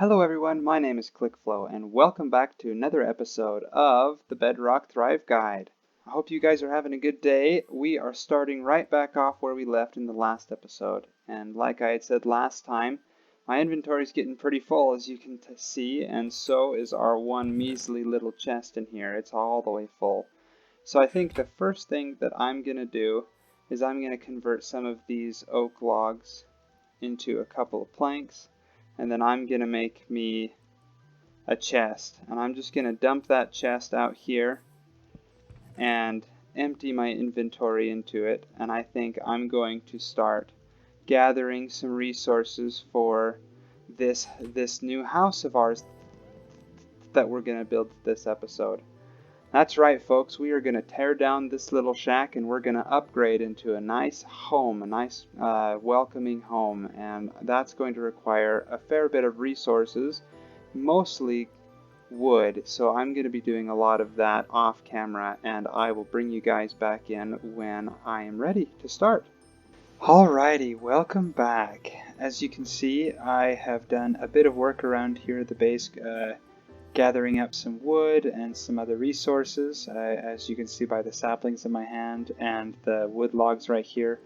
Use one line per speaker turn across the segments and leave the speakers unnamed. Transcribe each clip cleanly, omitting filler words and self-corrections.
Hello everyone, my name is ClickFlow and welcome back to another episode of the Bedrock Thrive Guide. I hope you guys are having a good day. We are starting right back off where we left in the last episode. And like I had said last time, my inventory is getting pretty full as you can see, and so is our one measly little chest in here. It's all the way full. So I think the first thing that I'm going to do is I'm going to convert some of these oak logs into a couple of planks. And then I'm going to make me a chest. And I'm just going to dump that chest out here and empty my inventory into it. And I think I'm going to start gathering some resources for this new house of ours that we're going to build this episode. That's right, folks. We are going to tear down this little shack and we're going to upgrade into a nice home, a nice welcoming home. And that's going to require a fair bit of resources, mostly wood. So I'm going to be doing a lot of that off camera, and I will bring you guys back in when I am ready to start. Alrighty, welcome back. As you can see, I have done a bit of work around here at the base, gathering up some wood and some other resources, as you can see by the saplings in my hand and the wood logs right here.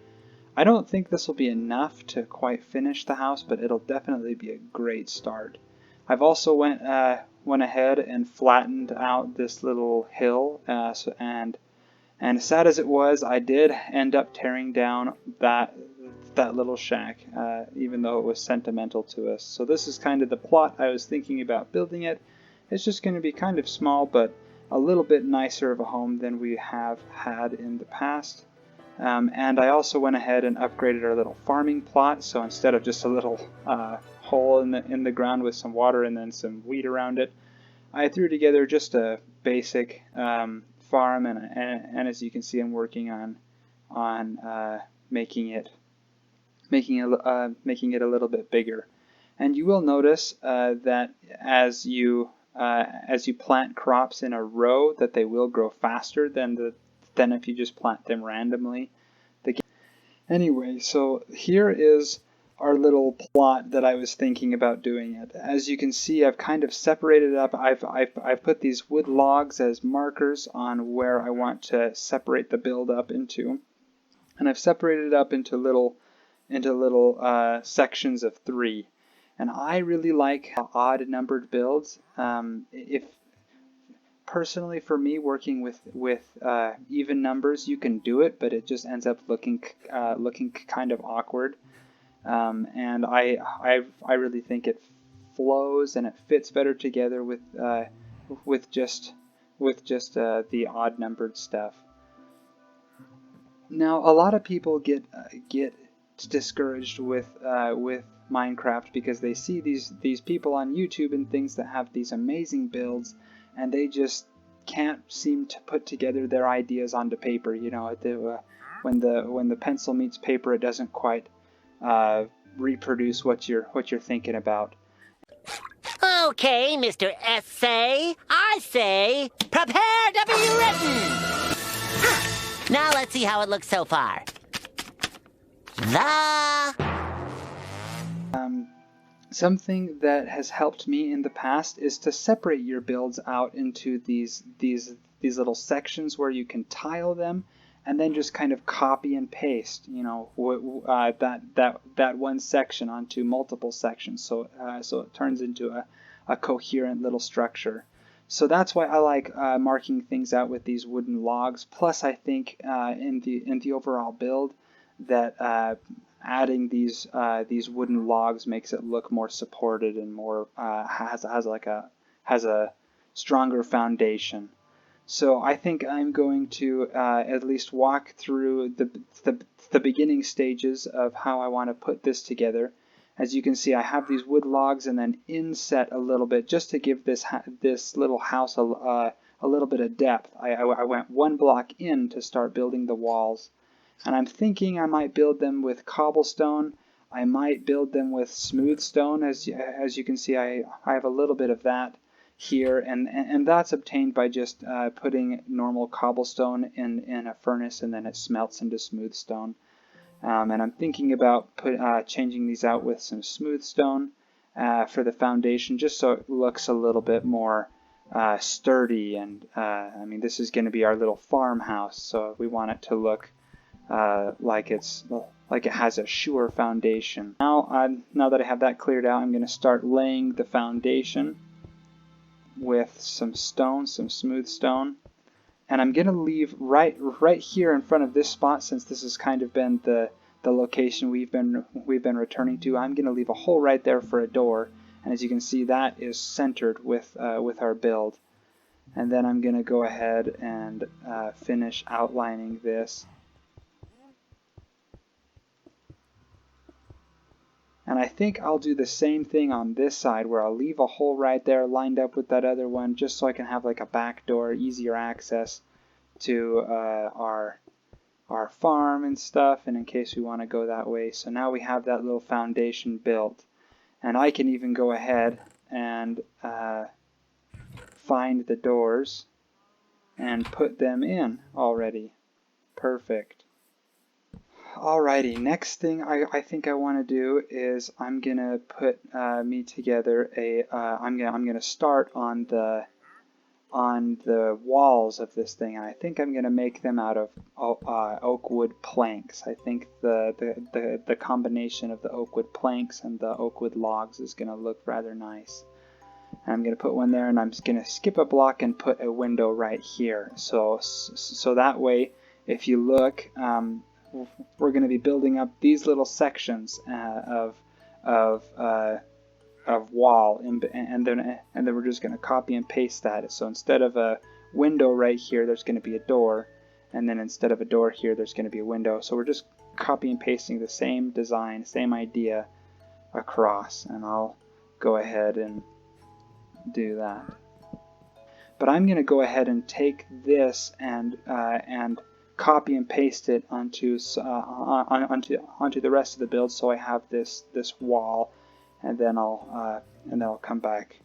I don't think this will be enough to quite finish the house, but it'll definitely be a great start. I've also went ahead and flattened out this little hill, and as sad as it was, I did end up tearing down that little shack, even though it was sentimental to us. So this is kind of the plot I was thinking about building it. It's just going to be kind of small, but a little bit nicer of a home than we have had in the past. And I also went ahead and upgraded our little farming plot. So instead of just a little hole in the ground with some water and then some wheat around it, I threw together just a basic farm. And as you can see, I'm working on making it a little bit bigger. And you will notice that as you plant crops in a row, that they will grow faster than if you just plant them randomly. Anyway, so here is our little plot that I was thinking about doing it. As you can see, I've kind of separated it up. I've put these wood logs as markers on where I want to separate the build up into, and I've separated it up into little sections of 3. And I really like odd numbered builds. If personally, for me, working with even numbers, you can do it, but it just ends up looking kind of awkward. And I really think it flows and it fits better together with just the odd numbered stuff. Now, a lot of people get discouraged with Minecraft because they see these people on YouTube and things that have these amazing builds, and they just can't seem to put together their ideas onto paper. You know, when the pencil meets paper, it doesn't quite reproduce what you're thinking about.
Okay, Mr. Essay, I say, prepare to be written. Now let's see how it looks so far.
Something that has helped me in the past is to separate your builds out into these little sections where you can tile them, and then just kind of copy and paste, you know, that one section onto multiple sections, so it turns into a coherent little structure. So that's why I like marking things out with these wooden logs. Plus, I think in the overall build that adding these wooden logs makes it look more supported and more has a stronger foundation. So I think I'm going to at least walk through the beginning stages of how I want to put this together. As you can see, I have these wood logs and then inset a little bit just to give this little house a little bit of depth. I went 1 block in to start building the walls. And I'm thinking I might build them with cobblestone. I might build them with smooth stone. As you can see, I have a little bit of that here, and that's obtained by just putting normal cobblestone in a furnace, and then it smelts into smooth stone. And I'm thinking about changing these out with some smooth stone, for the foundation, just so it looks a little bit more sturdy. And I mean, this is going to be our little farmhouse, so we want it to look like it has a sure foundation. Now that I have that cleared out, I'm going to start laying the foundation with some stone, some smooth stone. And I'm going to leave right here in front of this spot, since this has kind of been the location we've been returning to. I'm going to leave a hole right there for a door, and as you can see, that is centered with our build. And then I'm going to go ahead and finish outlining this. And I think I'll do the same thing on this side, where I'll leave a hole right there lined up with that other one, just so I can have like a back door, easier access to our farm and stuff, and in case we want to go that way. So now we have that little foundation built, and I can even go ahead and find the doors and put them in already. Perfect. Alrighty, next thing I think I want to do is I'm gonna put me together I'm gonna start on the walls of this thing, and I think I'm going to make them out of oak wood planks. I think the combination of the oak wood planks and the oak wood logs is going to look rather nice. And I'm going to put one there, and I'm just going to skip a block and put a window right here. So that way, if you look, we're going to be building up these little sections of wall, and then we're just going to copy and paste that. So instead of a window right here, there's going to be a door, and then instead of a door here, there's going to be a window. So we're just copy and pasting the same design, same idea across, and I'll go ahead and do that. But I'm going to go ahead and take this and copy and paste it onto the rest of the build, so I have this wall. And then I'll come back.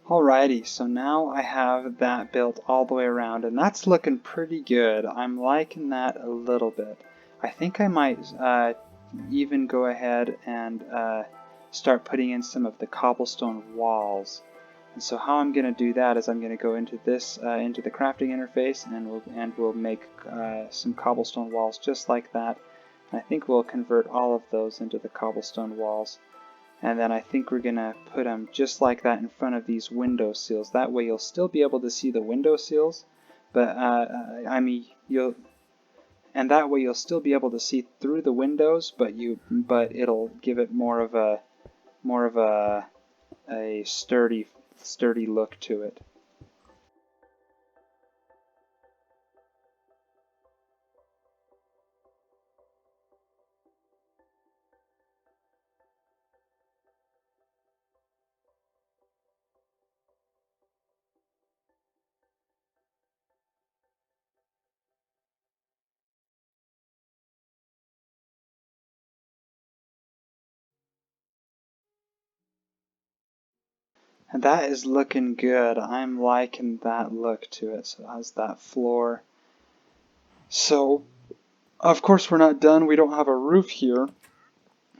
Alrighty, so now I have that built all the way around, and that's looking pretty good. I'm liking that a little bit. I think I might even go ahead and start putting in some of the cobblestone walls. And so how I'm going to do that is I'm going to go into this into the crafting interface, and we'll make some cobblestone walls just like that. And I think we'll convert all of those into the cobblestone walls. And then I think we're going to put them just like that in front of these window sills. That way you'll still be able to see the window sills, but that way you'll still be able to see through the windows, but it'll give it more of a sturdy look to it. And that is looking good. I'm liking that look to it. So it has that floor. So, of course, we're not done. We don't have a roof here.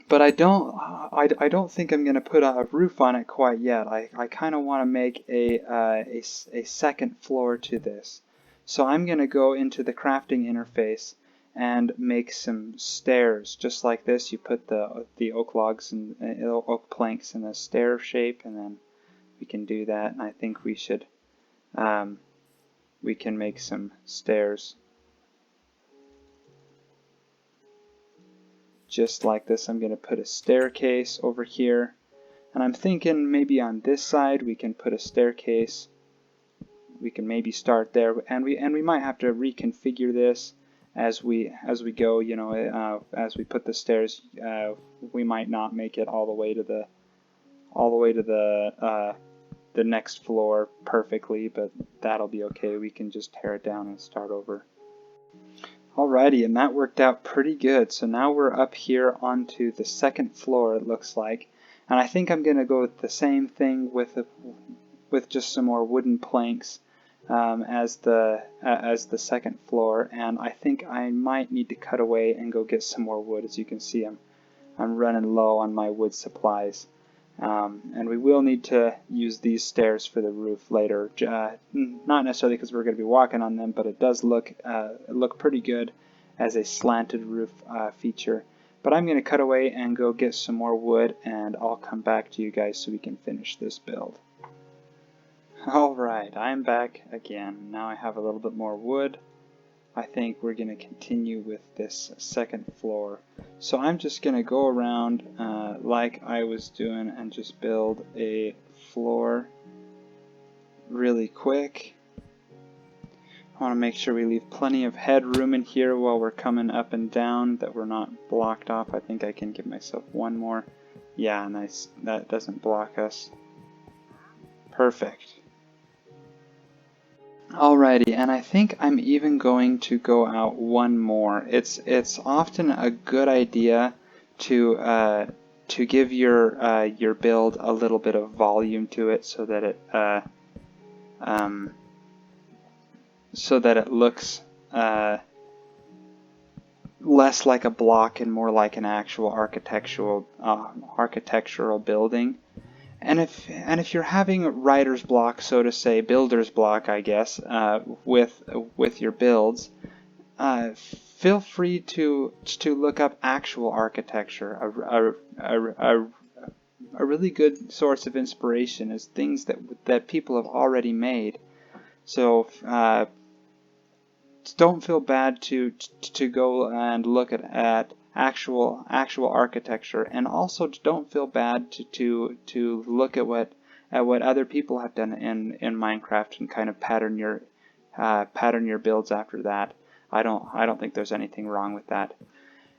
But I don't think I'm going to put a roof on it quite yet. I kind of want to make a second floor to this. So I'm going to go into the crafting interface, and make some stairs just like this. You put the oak logs and oak planks in a stair shape, and then we can do that. And I think we should we can make some stairs just like this. I'm going to put a staircase over here, and I'm thinking maybe on this side we can put a staircase. We can maybe start there, and we might have to reconfigure this as we go. You know, as we put the stairs, we might not make it all the way to the next floor perfectly, but that'll be okay. We can just tear it down and start over. Alrighty, and that worked out pretty good. So now we're up here onto the second floor, it looks like. And I think I'm going to go with the same thing with just some more wooden planks as the second floor. And I think I might need to cut away and go get some more wood. As you can see, I'm running low on my wood supplies. And we will need to use these stairs for the roof later. Not necessarily because we're going to be walking on them, but it does look pretty good as a slanted roof feature. But I'm going to cut away and go get some more wood, and I'll come back to you guys so we can finish this build. Alright, I'm back again. Now I have a little bit more wood. I think we're going to continue with this second floor. So I'm just going to go around like I was doing and just build a floor really quick. I want to make sure we leave plenty of headroom in here while we're coming up and down, that we're not blocked off. I think I can give myself one more. Yeah, nice. That doesn't block us. Perfect. Alrighty, and I think I'm even going to go out one more. It's often a good idea to give your build a little bit of volume to it, so that it looks less like a block and more like an actual architectural building. And if you're having writer's block, so to say, builder's block, I guess, with your builds, feel free to look up actual architecture. A really good source of inspiration is things that people have already made. So don't feel bad to go and look at actual architecture, and also don't feel bad to look at what other people have done in Minecraft and kind of pattern your builds after that. I don't think there's anything wrong with that.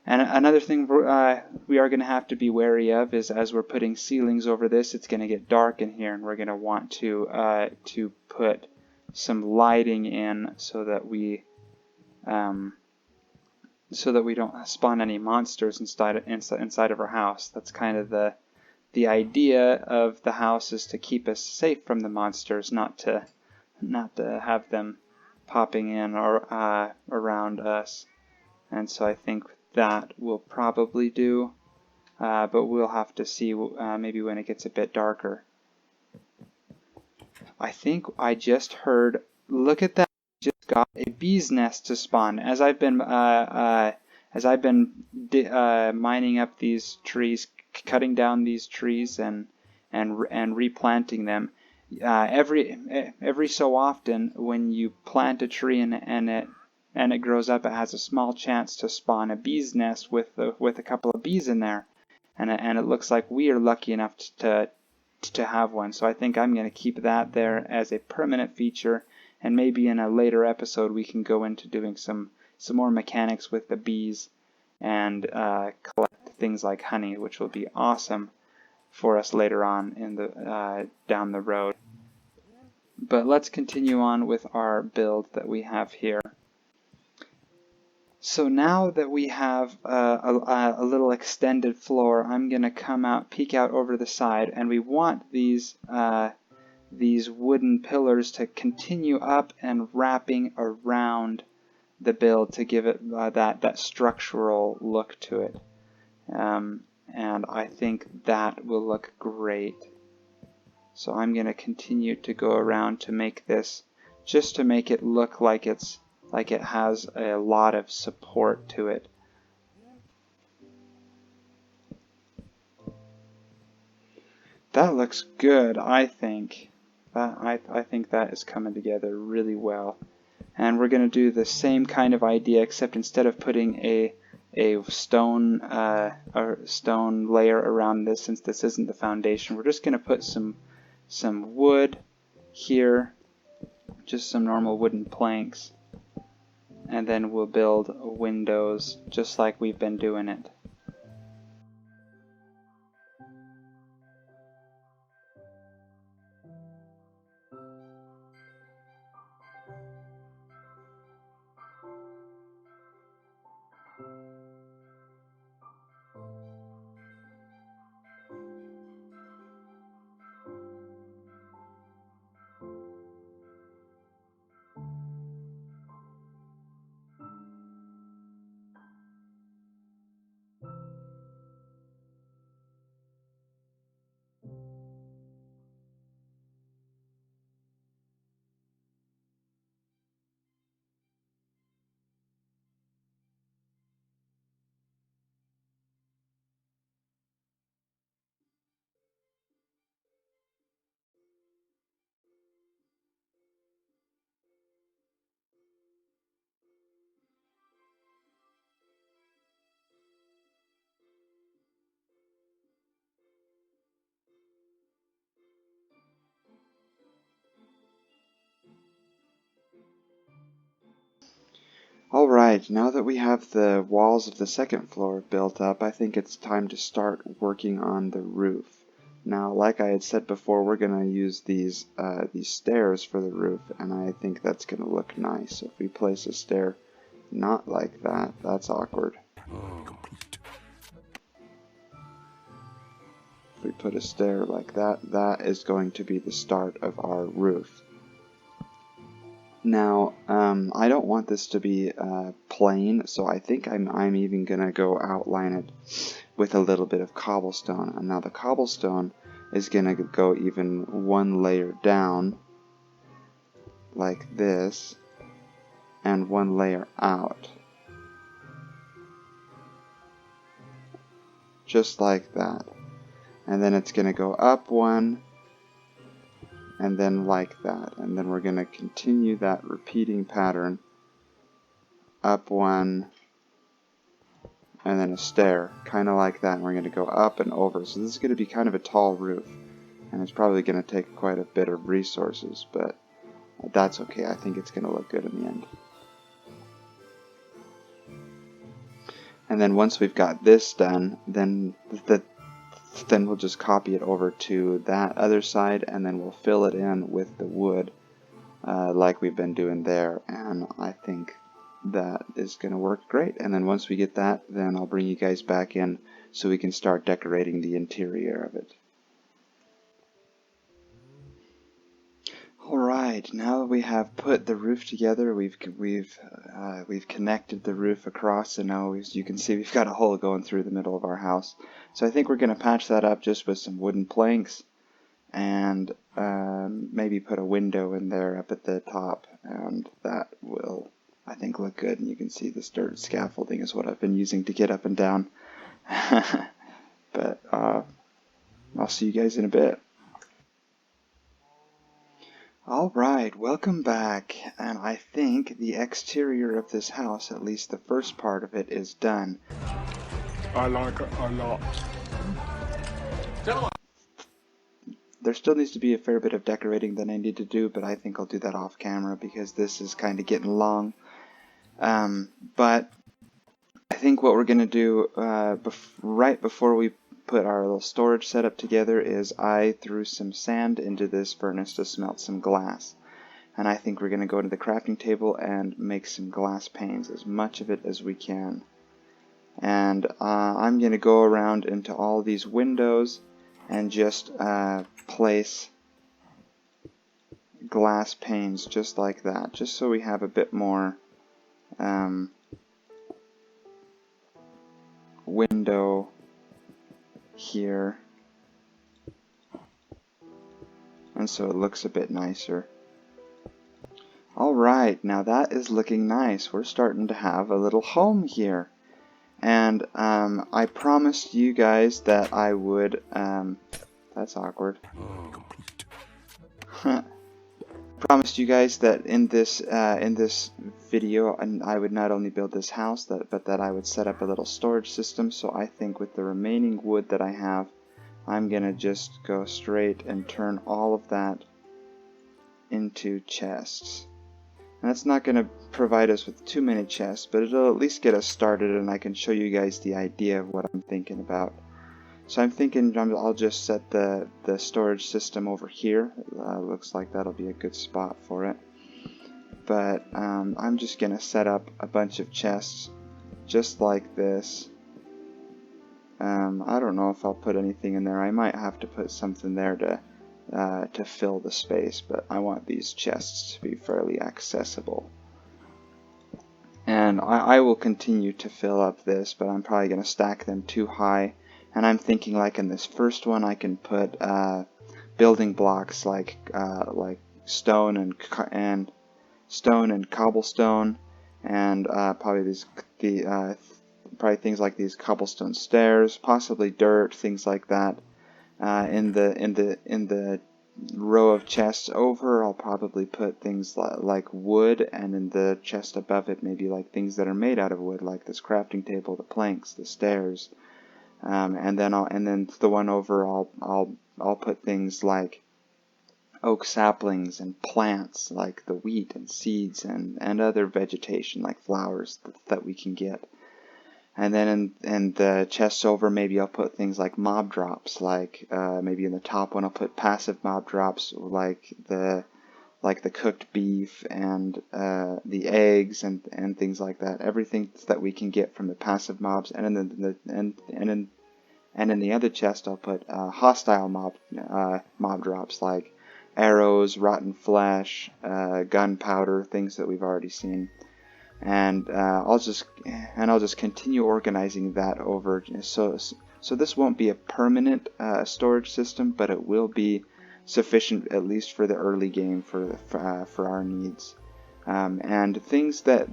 And another thing we are going to have to be wary of is, as we're putting ceilings over this, it's going to get dark in here, and we're going to want to put some lighting in so that we don't spawn any monsters inside of our house. That's kind of the idea of the house, is to keep us safe from the monsters, not to have them popping in or around us. And so I think that will probably do, but we'll have to see maybe when it gets a bit darker. I think I just heard, look at that, just got a bee's nest to spawn. As I've been mining up these trees, cutting down these trees and replanting them. Every so often, when you plant a tree and it grows up, it has a small chance to spawn a bee's nest with a couple of bees in there, and it looks like we are lucky enough to have one. So I think I'm going to keep that there as a permanent feature, and maybe in a later episode we can go into doing some more mechanics with the bees and collect things like honey, which will be awesome for us later on in the down the road. But let's continue on with our build that we have here. So now that we have a little extended floor, I'm going to come out, peek out over the side, and we want these wooden pillars to continue up and wrapping around the build to give it that structural look to it. And I think that will look great. So I'm going to continue to go around to make this, just to make it look like it's like it has a lot of support to it. That looks good, I think. I think that is coming together really well. And we're going to do the same kind of idea, except instead of putting a stone stone layer around this, since this isn't the foundation, we're just going to put some wood here, just some normal wooden planks, and then we'll build windows just like we've been doing it. Alright, now that we have the walls of the second floor built up, I think it's time to start working on the roof. Now, like I had said before, we're going to use these stairs for the roof, and I think that's going to look nice. So if we place a stair not like that, that's awkward. If we put a stair like that, that is going to be the start of our roof. Now, I don't want this to be plain, so I think I'm even going to go outline it with a little bit of cobblestone. And now the cobblestone is going to go even one layer down, like this, and one layer out. Just like that. And then it's going to go up one, and then like that. And then we're going to continue that repeating pattern. Up one, and then a stair, kind of like that. And we're going to go up and over. So this is going to be kind of a tall roof. And it's probably going to take quite a bit of resources, but that's okay. I think it's going to look good in the end. And then once we've got this done, then we'll just copy it over to that other side, and then we'll fill it in with the wood like we've been doing there. And I think that is going to work great. And then once we get that, then I'll bring you guys back in so we can start decorating the interior of it. Alright, now that we have put the roof together, we've connected the roof across, and now as you can see we've got a hole going through the middle of our house. So I think we're going to patch that up just with some wooden planks, and maybe put a window in there up at the top, and that will, I think, look good. And you can see this dirt scaffolding is what I've been using to get up and down. But I'll see you guys in a bit. Alright, welcome back, and I think the exterior of this house, at least the first part of it, is done.
I like it a lot.
There still needs to be a fair bit of decorating that I need to do, but I think I'll do that off camera because this is kind of getting long. But I think what we're going to do right before we put our little storage setup together is I threw some sand into this furnace to smelt some glass. And I think we're going to go to the crafting table and make some glass panes, as much of it as we can. And I'm going to go around into all these windows and just place glass panes just like that, just so we have a bit more window here, and so it looks a bit nicer. Alright, now that is looking nice. We're starting to have a little home here. And I promised you guys that I would, that's awkward. Promised you guys that in this video, and I would not only build this house, but that I would set up a little storage system. So I think with the remaining wood that I have, I'm gonna just go straight and turn all of that into chests. And that's not gonna provide us with too many chests, but it'll at least get us started, and I can show you guys the idea of what I'm thinking about. So I'm thinking I'll just set the storage system over here. Looks like that'll be a good spot for it. But I'm just going to set up a bunch of chests just like this. I don't know if I'll put anything in there. I might have to put something there to fill the space, but I want these chests to be fairly accessible. And I will continue to fill up this, but I'm probably going to stack them too high. And I'm thinking, like in this first one, I can put building blocks like stone and cobblestone, and probably probably things like these cobblestone stairs, possibly dirt, things like that. In the row of chests over, I'll probably put things like wood, and in the chest above it, maybe like things that are made out of wood, like this crafting table, the planks, the stairs. And then the one over, I'll put things like oak saplings and plants like the wheat and seeds and other vegetation like flowers that we can get. And then in the chests over, maybe I'll put things like mob drops, like maybe in the top one I'll put passive mob drops like the cooked beef and the eggs and things like that. Everything that we can get from the passive mobs, and in the other chest I'll put hostile mob drops like arrows, rotten flesh, gunpowder, things that we've already seen. And I'll just continue organizing that over. So this won't be a permanent storage system, but it will be sufficient at least for the early game for our needs. And things that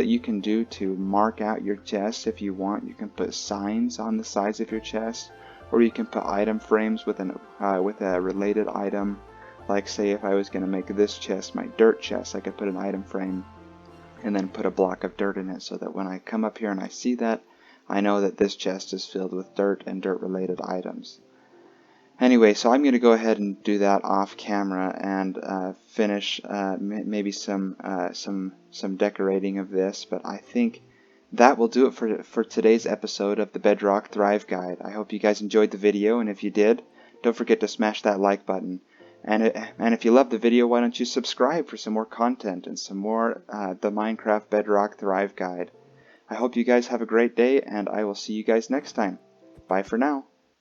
you can do to mark out your chest if you want. You can put signs on the sides of your chest, or you can put item frames with a related item. Like, say if I was going to make this chest my dirt chest, I could put an item frame and then put a block of dirt in it, so that when I come up here and I see that, I know that this chest is filled with dirt and dirt related items. Anyway, so I'm going to go ahead and do that off camera and finish maybe some decorating of this, but I think that will do it for today's episode of the Bedrock Thrive Guide. I hope you guys enjoyed the video, and if you did, don't forget to smash that like button. And if you love the video, why don't you subscribe for some more content and some more the Minecraft Bedrock Thrive Guide. I hope you guys have a great day, and I will see you guys next time. Bye for now.